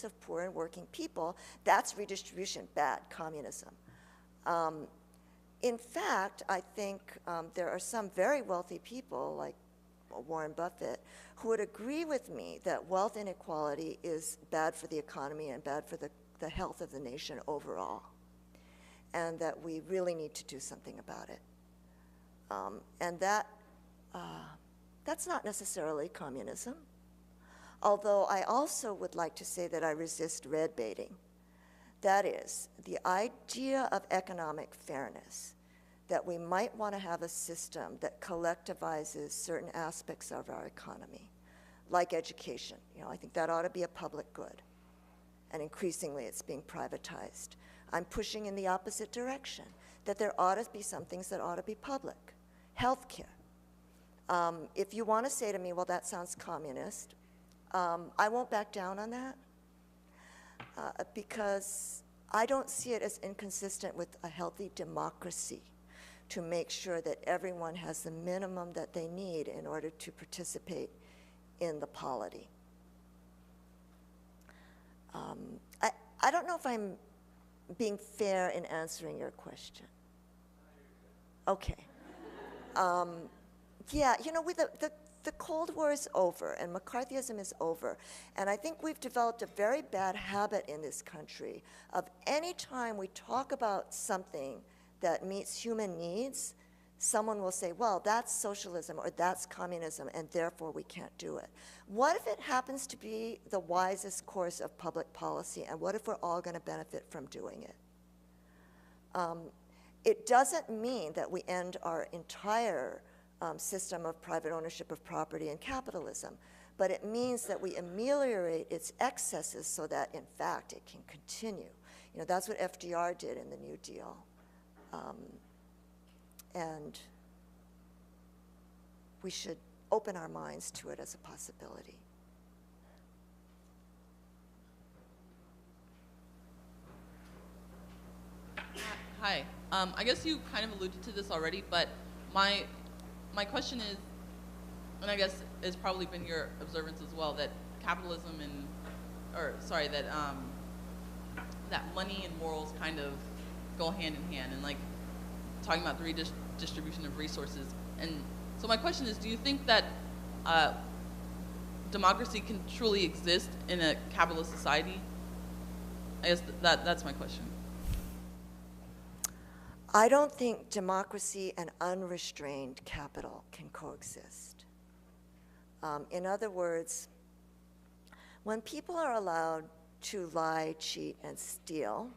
of poor and working people, that's redistribution, bad, communism. In fact, I think there are some very wealthy people, like Warren Buffett, who would agree with me that wealth inequality is bad for the economy and bad for the health of the nation overall, and that we really need to do something about it. And that's not necessarily communism, although I also would like to say that I resist red baiting. That is, the idea of economic fairness, that we might want to have a system that collectivizes certain aspects of our economy, like education. You know, I think that ought to be a public good, and increasingly it's being privatized. I'm pushing in the opposite direction, that there ought to be some things that ought to be public. Healthcare. If you want to say to me, well, that sounds communist, I won't back down on that, because I don't see it as inconsistent with a healthy democracy to make sure that everyone has the minimum that they need in order to participate in the polity. I don't know if I'm being fair in answering your question. Okay. Yeah, you know, the Cold War is over and McCarthyism is over. And I think we've developed a very bad habit in this country of any time we talk about something that meets human needs, someone will say, well, that's socialism or that's communism, and therefore we can't do it. What if it happens to be the wisest course of public policy, and what if we're all going to benefit from doing it? It doesn't mean that we end our entire system of private ownership of property and capitalism, but it means that we ameliorate its excesses so that, in fact, it can continue. You know, that's what FDR did in the New Deal. And we should open our minds to it as a possibility. Hi. I guess you kind of alluded to this already, but my question is, and I guess it's probably been your observance as well, that capitalism that money and morals kind of go hand in hand, and like talking about the redistribution of resources. And so my question is, do you think that democracy can truly exist in a capitalist society? I guess that's my question. I don't think democracy and unrestrained capital can coexist. In other words, when people are allowed to lie, cheat, and steal,